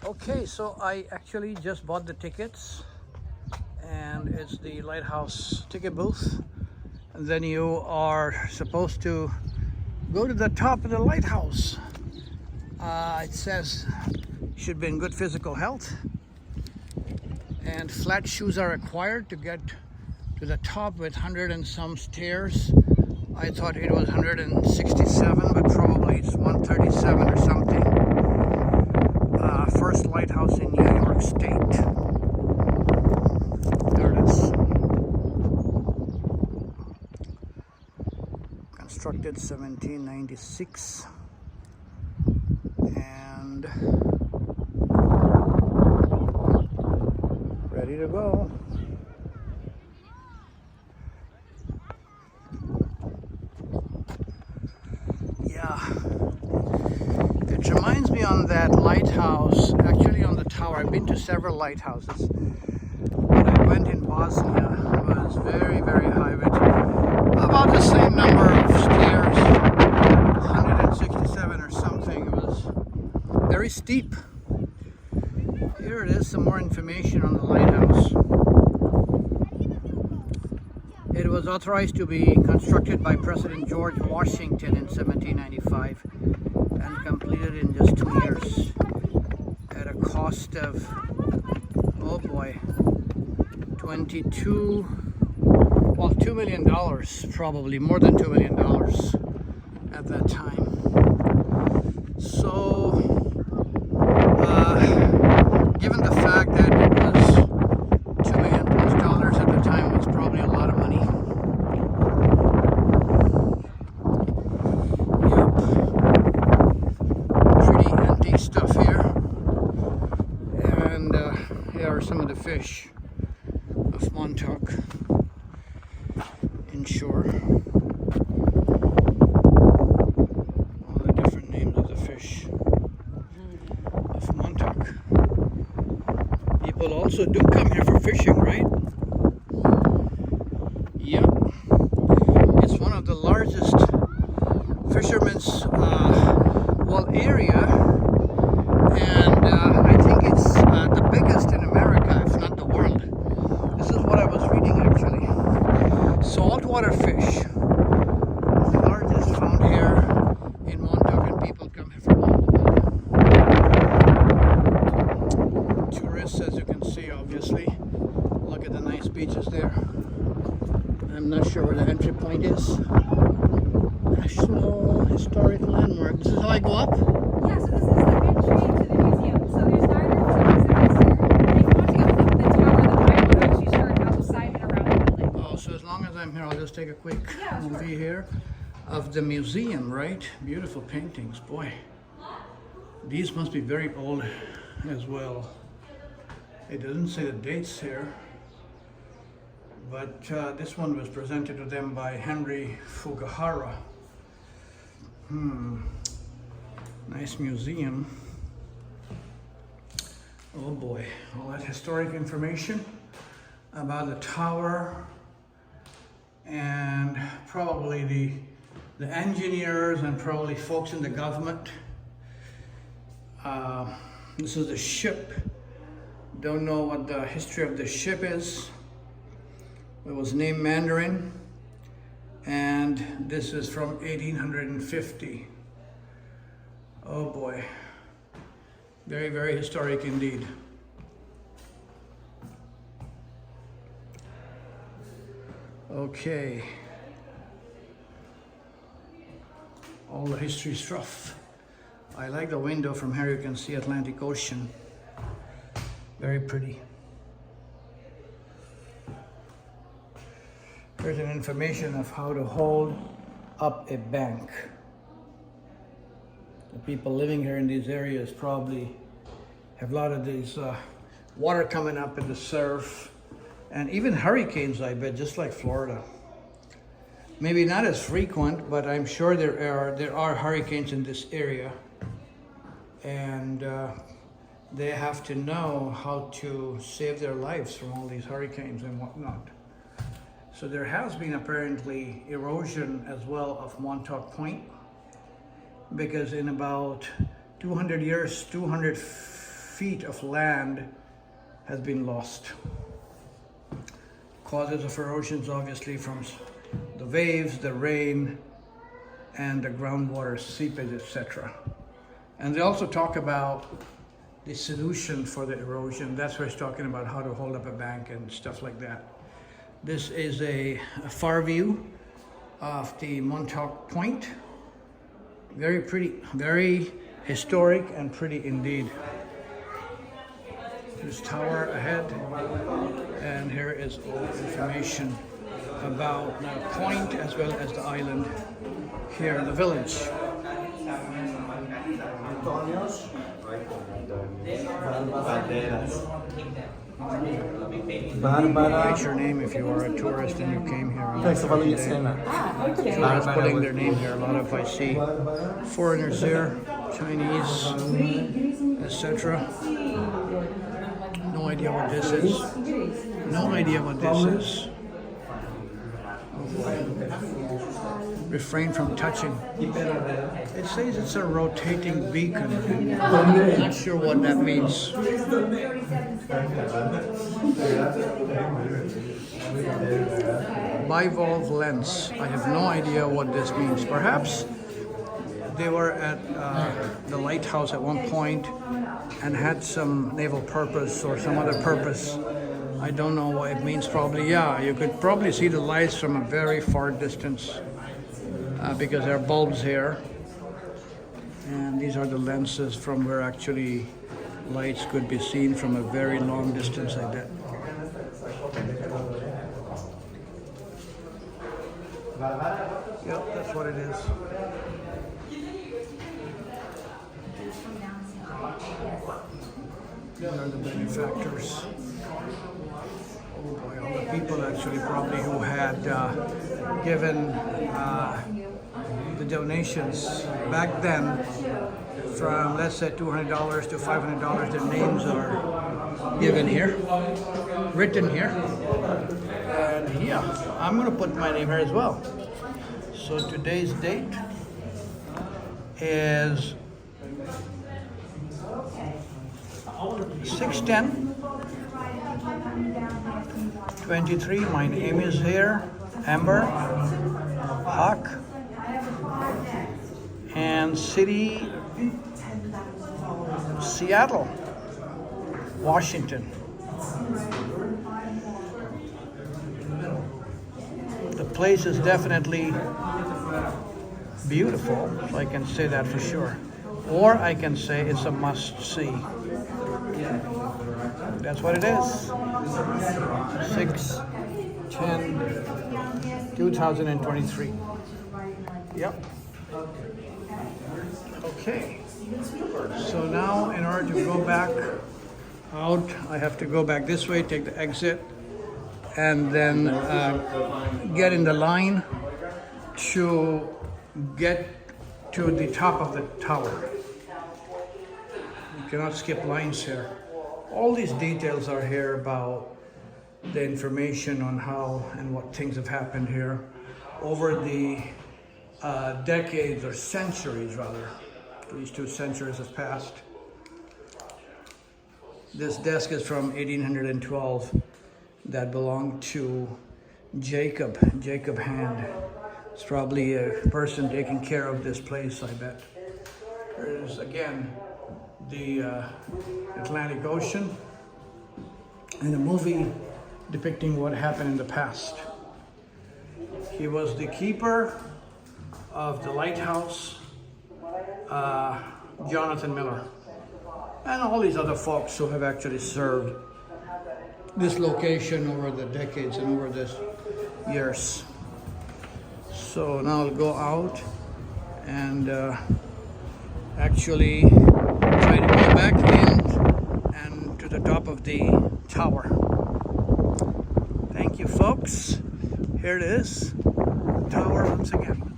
Okay, so I actually just bought the tickets, and it's the Lighthouse ticket booth. And then you are supposed to go to the top of the lighthouse. It says you should be in good physical health, and flat shoes are required to get to the top with 100 and some stairs. I thought it was 167, but probably it's 137 or something. First lighthouse in New York State. There it is. Constructed 1796. And ready to go. Yeah. It reminds me on that lighthouse, actually on the tower. I've been to several lighthouses. When I went in Bosnia, it was very, very high with about the same number of stairs, 167 or something. It was very steep. Here it is, some more information on the lighthouse. It was authorized to be constructed by President George Washington in 1795 and completed in just 2 years at a cost of, oh boy, $2 million, probably more than $2 million at that time. So, given the fact that it was $2 million plus at the time, was probably a lot of money. Yep. Pretty antique stuff here. And here are some of the fish of Montauk inshore. All the different names of the fish of Montauk. People also do come here for fishing, right? Yep. It's one of the largest fishermen's area, and I think it's the biggest in America, if not the world. This is what I was reading actually. Saltwater fish, the largest found here in Montauk, and people come here from all over. Tourists, as you can see, obviously. Look at the nice beaches there. I'm not sure where the entry point is. National Historic Landmark. This is how I go up? Yeah, so this is the entry to the museum. So there's 9 rooms and exhibits here. And if you want to go up the tower, the fire would actually start outside and around the building. Oh, so as long as I'm here, I'll just take a quick sure. movie here of the museum, right? Beautiful paintings, boy. These must be very old as well. It doesn't say the dates here, but this one was presented to them by Henry Fugahara. Nice museum. Oh boy, all that historic information about the tower, and probably the engineers and probably folks in the government. This is a ship. Don't know what the history of the ship is. It was named Mandarin, and this is from 1850. Oh boy, very, very historic indeed. Okay, all the history stuff. I like the window from here. You can see Atlantic Ocean. Very pretty. Here's an information of how to hold up a bank. The people living here in these areas probably have a lot of these water coming up in the surf, and even hurricanes, I bet, just like Florida. Maybe not as frequent, but I'm sure there are hurricanes in this area, and they have to know how to save their lives from all these hurricanes and whatnot. So there has been apparently erosion as well of Montauk Point, because in about 200 years, 250 feet of land has been lost. Causes of erosions obviously from the waves, the rain, and the groundwater seepage, etc. And they also talk about the solution for the erosion. That's where it's talking about how to hold up a bank and stuff like that. This is a far view of the Montauk Point. Very pretty, very historic and pretty indeed. This tower ahead, and here is all information about the point as well as the island here in the village. Write your name if you are a tourist and you came here. Tourists putting their name here. A lot of I see foreigners there, Chinese, etc. No idea what this is. No idea what this is. Refrain from touching. It says it's a rotating beacon. I'm not sure what that means. Bivalve lens. I have no idea what this means. Perhaps they were at the lighthouse at one point and had some naval purpose or some other purpose. I don't know what it means. Probably, yeah, you could probably see the lights from a very far distance because there are bulbs here. And these are the lenses from where actually lights could be seen from a very long distance, I bet. Yep, that's what it is. These are the benefactors. Oh boy, all the people actually probably who had given the donations back then from, let's say, $200 to $500, their names are given here, written here. And yeah, I'm gonna put my name here as well. So today's date is 6/10/23. My name is here, Amber Hawk, and city Seattle, Washington. The place is definitely beautiful, so I can say that for sure. Or I can say it's a must-see. That's what it is. 6/10/2023. Yep. Okay. So now in order to go back out, I have to go back this way, take the exit, and then get in the line to get to the top of the tower. You cannot skip lines here. All these details are here about the information on how and what things have happened here over the decades or centuries rather. These 2 centuries have passed. This desk is from 1812 that belonged to Jacob Hand. It's probably a person taking care of this place, I bet. There is again the Atlantic Ocean and a movie depicting what happened in the past. He was the keeper of the lighthouse, Jonathan Miller, and all these other folks who have actually served this location over the decades and over the years. So now I'll go out and actually try to go back in and to the top of the tower. Thank you, folks. Here it is, the tower once again.